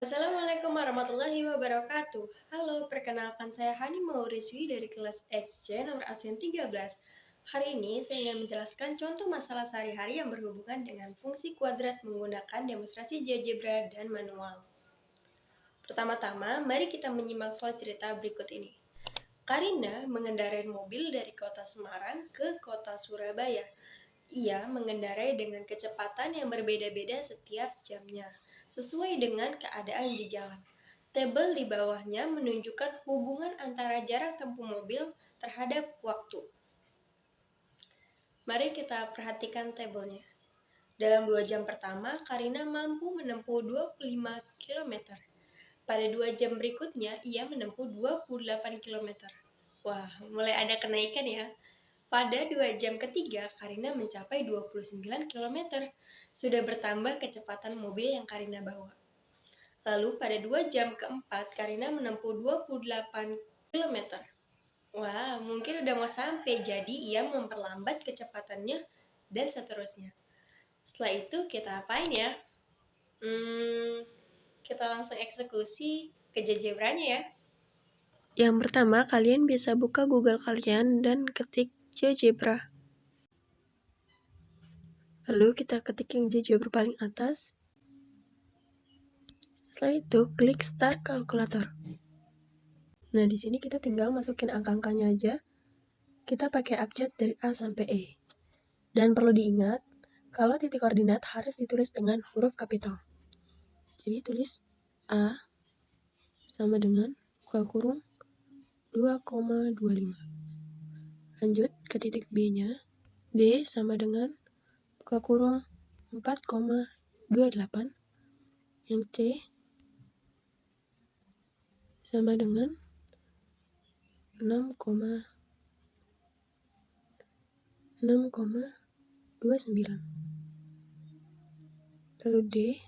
Assalamualaikum warahmatullahi wabarakatuh. Halo, perkenalkan saya Hani Mauriswi dari kelas XC nomor absen 13. Hari ini saya ingin menjelaskan contoh masalah sehari-hari yang berhubungan dengan fungsi kuadrat menggunakan demonstrasi GeoGebra dan manual. Pertama-tama, mari kita menyimak soal cerita berikut ini. Karina mengendarai mobil dari kota Semarang ke kota Surabaya. Ia mengendarai dengan kecepatan yang berbeda-beda setiap jamnya, sesuai dengan keadaan di jalan. Tabel di bawahnya menunjukkan hubungan antara jarak tempuh mobil terhadap waktu. Mari kita perhatikan tabelnya. Dalam 2 jam pertama, Karina mampu menempuh 25 km. Pada 2 jam berikutnya, ia menempuh 28 km. Wah, mulai ada kenaikan ya. Pada 2 jam ketiga, Karina mencapai 29 km. Sudah bertambah kecepatan mobil yang Karina bawa. Lalu pada 2 jam keempat, Karina menempuh 28 km. Wah, mungkin udah mau sampai, jadi ia memperlambat kecepatannya dan seterusnya. Setelah itu kita apain ya? Kita langsung eksekusi ke GeoGebra-nya ya. Yang pertama, kalian bisa buka Google kalian dan ketik GeoGebra. Lalu kita ketik yang GeoGebra paling atas. Setelah itu, klik Start Calculator. Nah, di sini kita tinggal masukin angka-angkanya aja. Kita pakai abjad dari A sampai E. Dan perlu diingat, kalau titik koordinat harus ditulis dengan huruf kapital. Jadi tulis A sama dengan buka kurung 2,25. Lanjut ke titik B-nya. B sama dengan buka kurung 4,28. Yang C sama dengan 6,29. Lalu D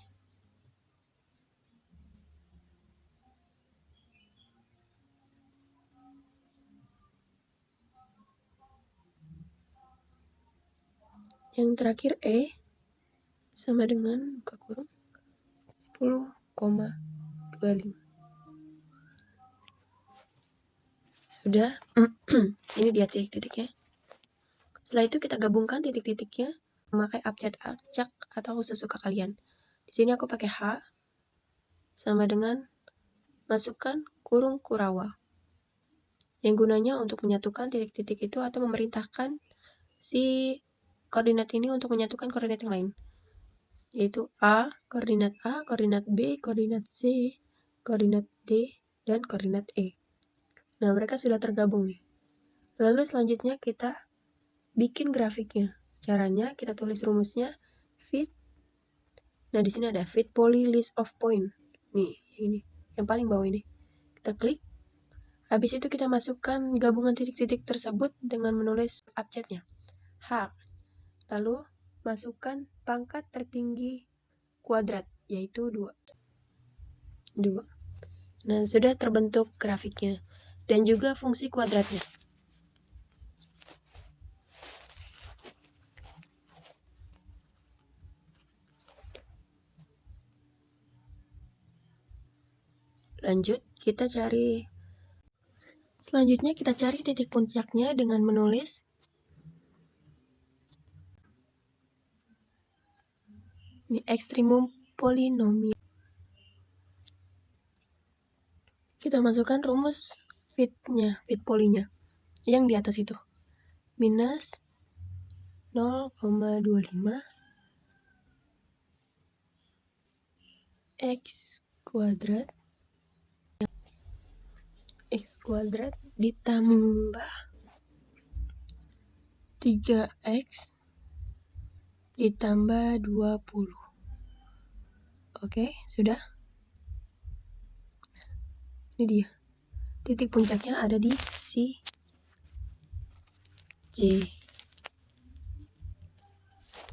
yang terakhir E sama dengan buka kurung 10,25. Sudah. Ini dia titik-titiknya. Setelah itu kita gabungkan titik-titiknya memakai abjad acak atau sesuka kalian. Di sini aku pakai H sama dengan masukkan kurung Kurawa. Yang gunanya untuk menyatukan titik-titik itu atau memerintahkan si koordinat ini untuk menyatukan koordinat yang lain. Yaitu A, koordinat B, koordinat C, koordinat D, dan koordinat E. Nah, mereka sudah tergabung nih. Lalu selanjutnya kita bikin grafiknya. Caranya kita tulis rumusnya fit. Nah, di sini ada fit poly list of point. Nih, ini yang paling bawah ini. Kita klik. Habis itu kita masukkan gabungan titik-titik tersebut dengan menulis abjadnya. H. Lalu masukkan pangkat tertinggi kuadrat, yaitu 2. Nah, sudah terbentuk grafiknya dan juga fungsi kuadratnya. Lanjut, selanjutnya kita cari titik puncaknya dengan menulis ini ekstrimum polinomial. Kita masukkan rumus fit polinya yang di atas itu. Minus 0,25 X kuadrat ditambah 3X ditambah 20. Oke, sudah. Ini dia. Titik puncaknya ada di si J.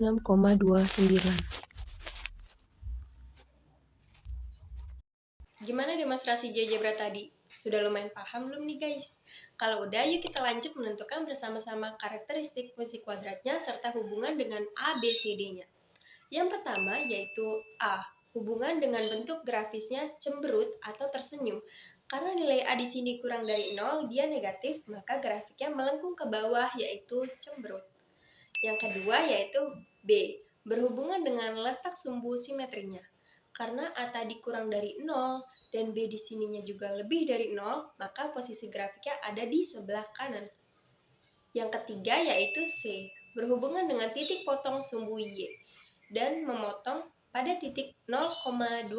6,29. Gimana demonstrasi GeoGebra tadi? Sudah lumayan paham belum nih guys? Kalau udah, yuk kita lanjut menentukan bersama-sama karakteristik fungsi kuadratnya serta hubungan dengan A, B, C, D-nya. Yang pertama yaitu A. Hubungan dengan bentuk grafisnya cemberut atau tersenyum. Karena nilai A di sini kurang dari 0, dia negatif, maka grafiknya melengkung ke bawah, yaitu cemberut. Yang kedua yaitu B, berhubungan dengan letak sumbu simetrinya. Karena A tadi kurang dari 0 dan B di sininya juga lebih dari 0, maka posisi grafiknya ada di sebelah kanan. Yang ketiga yaitu C, berhubungan dengan titik potong sumbu Y dan memotong pada titik 0,20,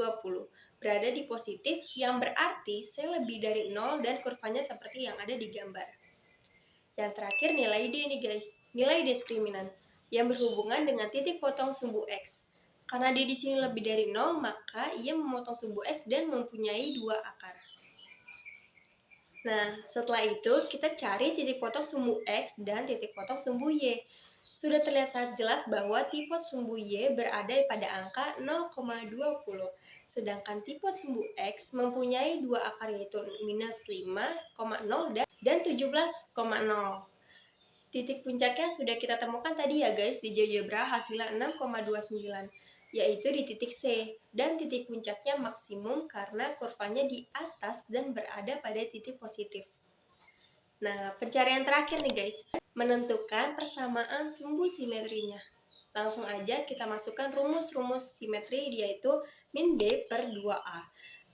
berada di positif yang berarti C lebih dari 0 dan kurvanya seperti yang ada di gambar. Yang terakhir nilai D nih guys, nilai diskriminan yang berhubungan dengan titik potong sumbu X. Karena D di sini lebih dari 0, maka ia memotong sumbu X dan mempunyai 2 akar. Nah, setelah itu kita cari titik potong sumbu X dan titik potong sumbu Y. Sudah terlihat sangat jelas bahwa tipot sumbu Y berada pada angka 0,20, sedangkan tipot sumbu X mempunyai 2 akar yaitu minus 5,0 dan 17,0. Titik puncaknya sudah kita temukan tadi ya guys di GeoGebra hasilnya 6,29, yaitu di titik C, dan titik puncaknya maksimum karena kurvanya di atas dan berada pada titik positif. Nah, pencarian terakhir nih guys, menentukan persamaan sumbu simetrinya. Langsung aja kita masukkan rumus-rumus simetri yaitu min B per 2A.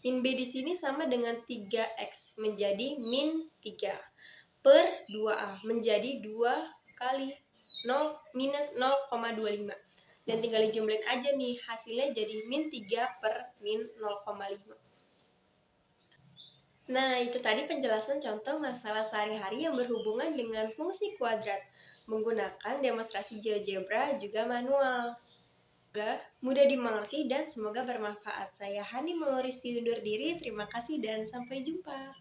Min B di sini sama dengan 3X menjadi min 3 per 2A menjadi 2 kali 0 minus 0,25. Dan tinggal dijumlahin aja nih, hasilnya jadi min 3 per min 0,5. Nah, itu tadi penjelasan contoh masalah sehari-hari yang berhubungan dengan fungsi kuadrat menggunakan demonstrasi GeoGebra juga manual. Semoga mudah dimengerti dan semoga bermanfaat. Saya Hani Mengurisi undur diri. Terima kasih dan sampai jumpa.